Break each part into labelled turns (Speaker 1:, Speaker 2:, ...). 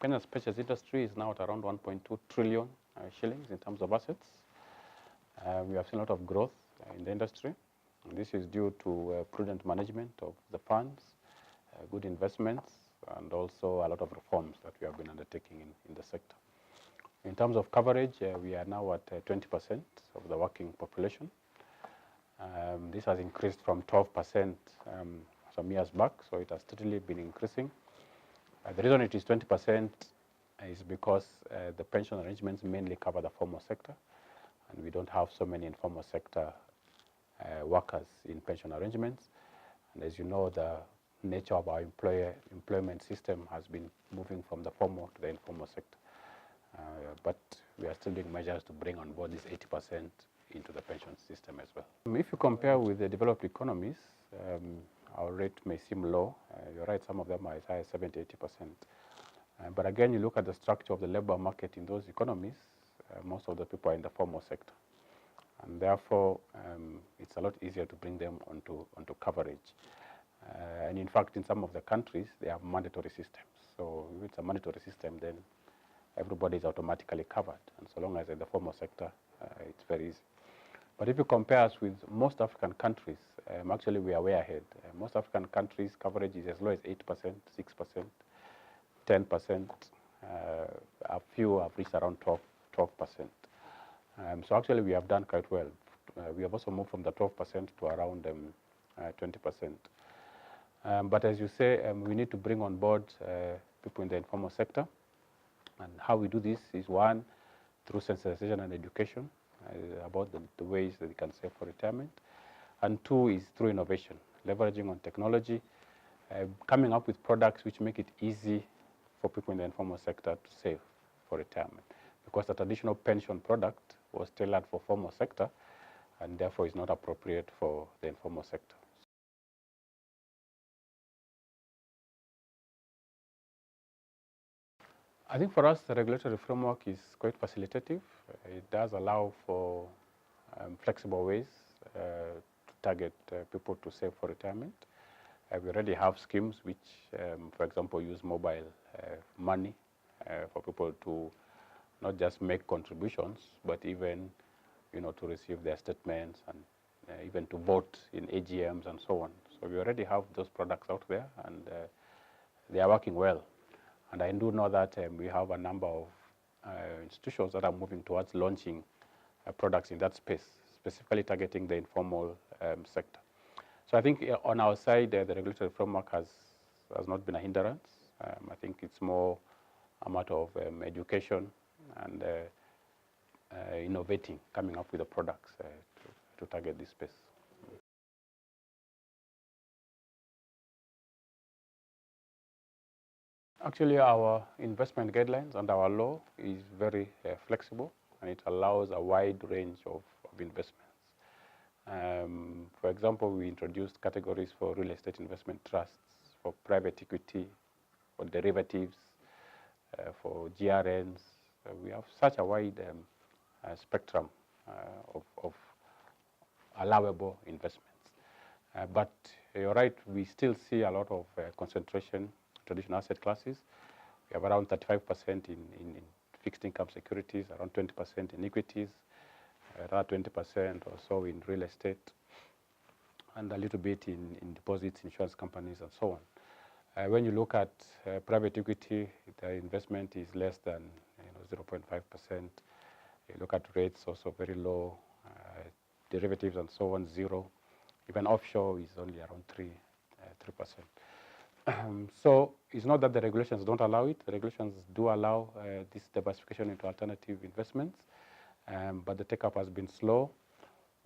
Speaker 1: Kenya's pensions industry is now at around 1.2 trillion shillings in terms of assets. We have seen a lot of growth in the industry. And this is due to prudent management of the funds, good investments, and also a lot of reforms that we have been undertaking in the sector. In terms of coverage, we are now at 20% of the working population. This has increased from 12% some years back, so it has steadily been increasing. The reason it is 20% is because the pension arrangements mainly cover the formal sector, and we don't have so many informal sector workers in pension arrangements. And as you know, the nature of our employment system has been moving from the formal to the informal sector. But we are still doing measures to bring on board this 80% into the pension system as well. If you compare with the developed economies, our rate may seem low. You're right, some of them are as high as 70, 80%. But again, you look at the structure of the labor market in those economies, most of the people are in the formal sector. And therefore, it's a lot easier to bring them onto coverage. And in fact, in some of the countries, they have mandatory systems. So if it's a mandatory system, then everybody is automatically covered. And so long as in the formal sector, it's very easy. But if you compare us with most African countries, actually we are way ahead. Most African countries, coverage is as low as 8%, 6%, 10%. A few have reached around 12%. So actually we have done quite well. We have also moved from the 12% to around 20%. But as you say, we need to bring on board people in the informal sector. And how we do this is, one, through sensitization and education about the ways that they can save for retirement. And two is through innovation, leveraging on technology, coming up with products which make it easy for people in the informal sector to save for retirement. Because the traditional pension product was tailored for formal sector and therefore is not appropriate for the informal sector. I think for us, the regulatory framework is quite facilitative. It does allow for flexible ways to target people to save for retirement. We already have schemes which, for example, use mobile money for people to not just make contributions, but even, to receive their statements and even to vote in AGMs and so on. So we already have those products out there, and they are working well. And I do know that we have a number of institutions that are moving towards launching products in that space, specifically targeting the informal sector. So I think on our side, the regulatory framework has not been a hindrance. I think it's more a matter of education and innovating, coming up with the products to target this space. Actually, our investment guidelines and our law is very flexible, and it allows a wide range of investments. For example, we introduced categories for real estate investment trusts, for private equity, for derivatives, for GRNs. We have such a wide spectrum of allowable investments. But you're right, we still see a lot of concentration traditional asset classes. We have around 35% in fixed income securities, around 20% in equities, around 20% or so in real estate, and a little bit in deposits, insurance companies, and so on. When you look at private equity, the investment is less than 0.5%. You look at rates, also very low. Derivatives and so on, 0. Even offshore is only around 3%. So it's not that the regulations don't allow it. The regulations do allow this diversification into alternative investments, but the take-up has been slow.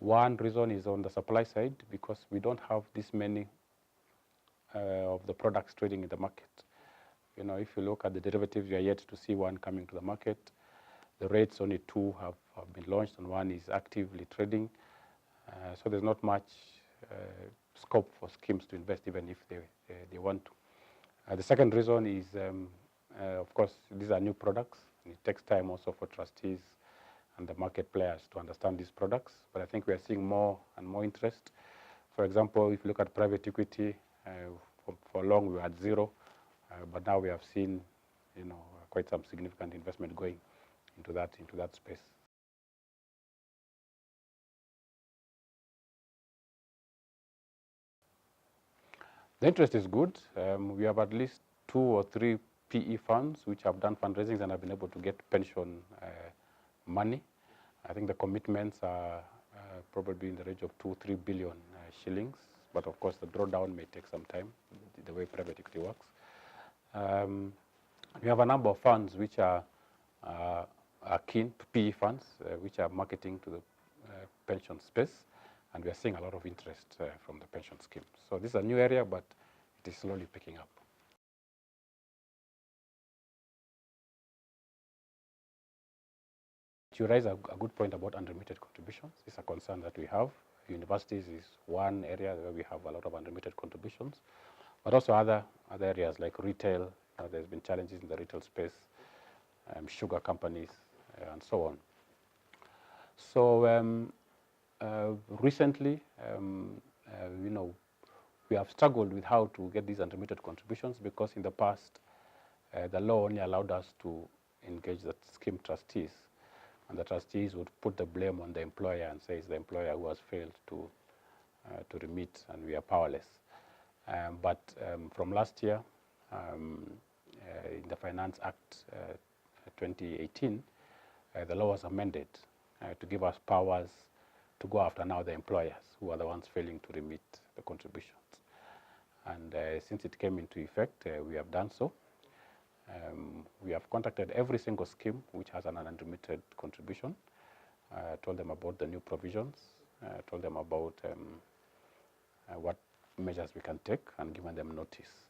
Speaker 1: One reason is on the supply side, because we don't have this many of the products trading in the market. If you look at the derivatives, you are yet to see one coming to the market. The rates, only 2 have been launched, and 1 is actively trading. So there's not much scope for schemes to invest, even if they want to. The second reason is, of course, these are new products. And it takes time also for trustees and the market players to understand these products. But I think we are seeing more and more interest. For example, if you look at private equity, for long we were at 0, but now we have seen, quite some significant investment going into that space. The interest is good. We have at least 2 or 3 PE funds which have done fundraisings and have been able to get pension money. I think the commitments are probably in the range of 2-3 billion shillings, but of course the drawdown may take some time, the way private equity works. We have a number of funds which are keen, PE funds, which are marketing to the pension space, and we are seeing a lot of interest from the pension scheme. So this is a new area, but it is slowly picking up. You raise a good point about unremitted contributions. It's a concern that we have. Universities is one area where we have a lot of unremitted contributions, but also other areas like retail. There's been challenges in the retail space, sugar companies, and so on. So recently, we have struggled with how to get these unremitted contributions, because in the past, the law only allowed us to engage the scheme trustees, and the trustees would put the blame on the employer and say it's the employer who has failed to remit, and we are powerless. But from last year, in the Finance Act 2018, the law was amended to give us powers to go after now the employers who are the ones failing to remit the contributions. And since it came into effect, we have done so. We have contacted every single scheme which has an unremitted contribution, told them about the new provisions, told them about what measures we can take, and given them notice.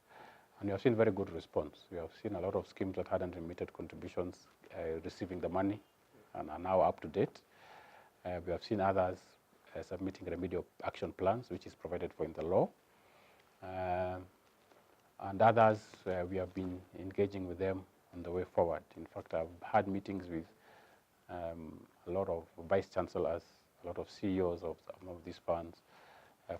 Speaker 1: And we have seen very good response. We have seen a lot of schemes that had unremitted contributions receiving the money and are now up to date. We have seen others submitting remedial action plans, which is provided for in the law. And others, we have been engaging with them on the way forward. In fact, I've had meetings with a lot of vice chancellors, a lot of CEOs of some of these funds,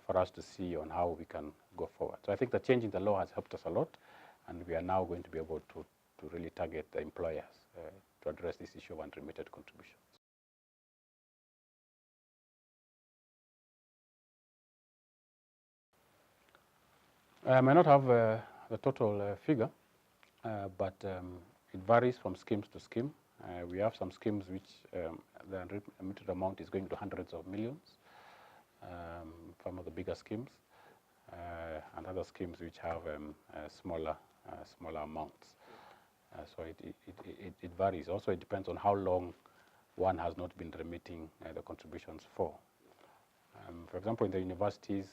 Speaker 1: for us to see on how we can go forward. So I think the change in the law has helped us a lot, and we are now going to be able to really target the employers to address this issue of unremitted contributions. I may not have the total figure, but it varies from schemes to scheme. We have some schemes which the unremitted amount is going to hundreds of millions, some of the bigger schemes, and other schemes which have smaller amounts. So it varies. Also, it depends on how long one has not been remitting the contributions for. For example, in the universities,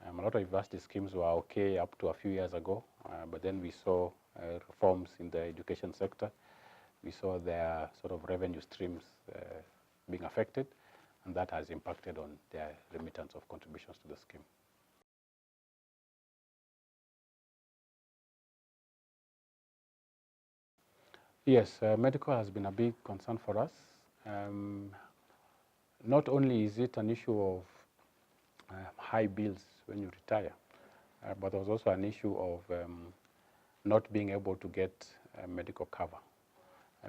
Speaker 1: a lot of university schemes were okay up to a few years ago, but then we saw reforms in the education sector. We saw their sort of revenue streams being affected, and that has impacted on their remittance of contributions to the scheme. Yes, medical has been a big concern for us. Not only is it an issue of high bills when you retire, but there was also an issue of not being able to get medical cover,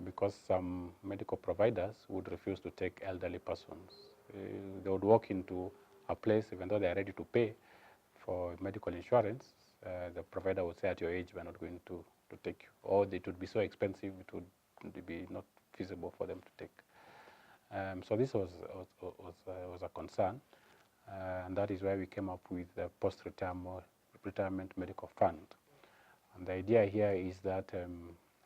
Speaker 1: because some medical providers would refuse to take elderly persons. They would walk into a place, even though they are ready to pay for medical insurance, the provider would say, at your age, we're not going to take you, or it would be so expensive, it would be not feasible for them to take. So this was a concern. And that is why we came up with the post-retirement medical fund. And the idea here is that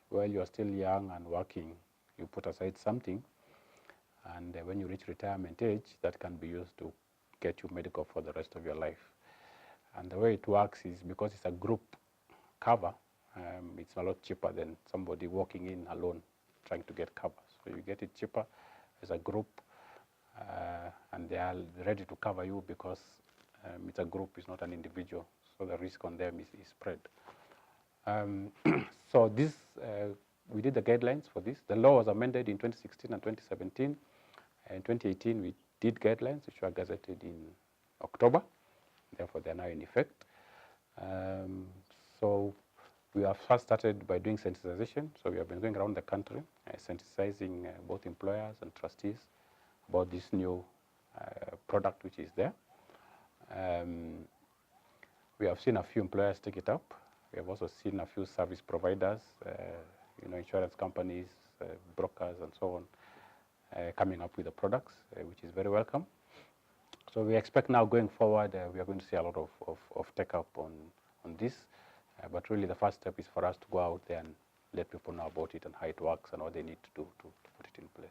Speaker 1: while you are still young and working, you put aside something, and when you reach retirement age, that can be used to get you medical for the rest of your life. And the way it works is, because it's a group cover, it's a lot cheaper than somebody walking in alone trying to get cover. So you get it cheaper as a group, and they are ready to cover you because it's a group, it's not an individual, so the risk on them is spread. So this, we did the guidelines for this. The law was amended in 2016 and 2017. In 2018, we did guidelines, which were gazetted in October. Therefore, they are now in effect. So We have first started by doing sensitization. So we have been going around the country, sensitizing both employers and trustees about this new product which is there. We have seen a few employers take it up. We have also seen a few service providers, insurance companies, brokers, and so on, coming up with the products, which is very welcome. So we expect now going forward, we are going to see a lot of take-up on this. But really the first step is for us to go out there and let people know about it and how it works and what they need to do to put it in place.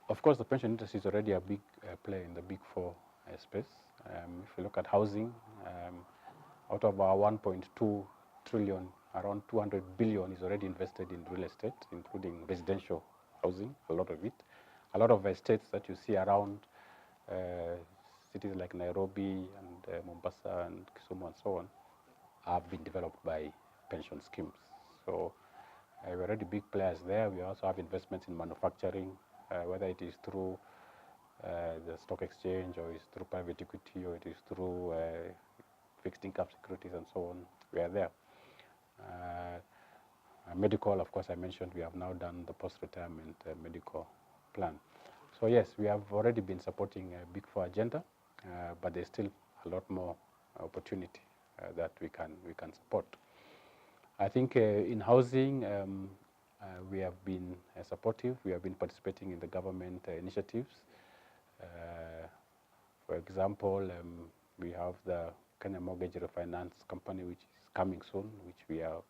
Speaker 1: Of course, the pension industry is already a big player in the big four space. If you look at housing, out of our 1.2 trillion, around 200 billion is already invested in real estate, including residential housing, a lot of it. A lot of estates that you see around cities like Nairobi and Mombasa and Kisumu and so on have been developed by pension schemes. So we're already big players there. We also have investments in manufacturing, whether it is through the stock exchange or it's through private equity or it is through fixed income securities and so on. We are there. Medical, of course, I mentioned we have now done the post-retirement medical plan. So yes, we have already been supporting a big four agenda, but there's still a lot more opportunity that we can support. I think in housing, we have been supportive. We have been participating in the government initiatives. For example, we have the Kenya Mortgage Refinance Company, which is coming soon, which we are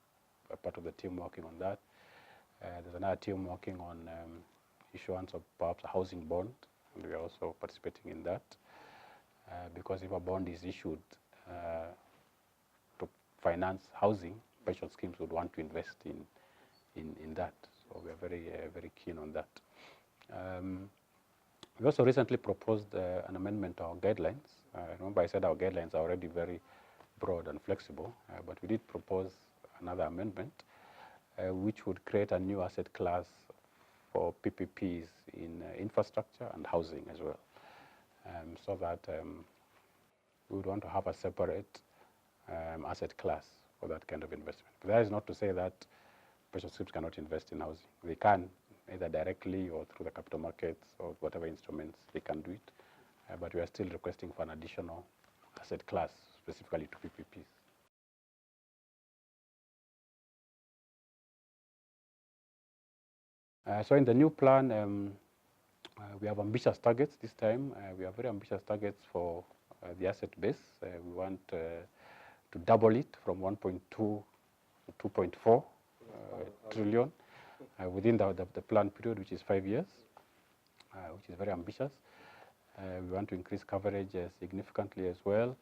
Speaker 1: a part of the team working on that. There's another team working on issuance of perhaps a housing bond, and we are also participating in that. Because if a bond is issued to finance housing, pension schemes would want to invest in that. So we are very keen on that. We also recently proposed an amendment to our guidelines. Remember I said our guidelines are already very broad and flexible, but we did propose another amendment which would create a new asset class for PPPs in infrastructure and housing as well, so that we would want to have a separate asset class for that kind of investment. But that is not to say that pension schemes cannot invest in housing. They can, either directly or through the capital markets or whatever instruments, they can do it. But we are still requesting for an additional asset class specifically to PPPs. So in the new plan, we have ambitious targets this time. We have very ambitious targets for the asset base. We want to double it from 1.2 to 2.4 trillion within the plan period, which is 5 years, which is very ambitious. We want to increase coverage significantly as well.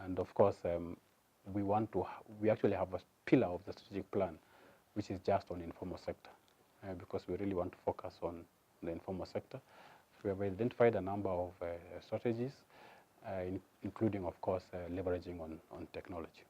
Speaker 1: And of course, we actually have a pillar of the strategic plan, which is just on the informal sector, because we really want to focus on the informal sector. So we have identified a number of strategies, including, of course, leveraging on technology.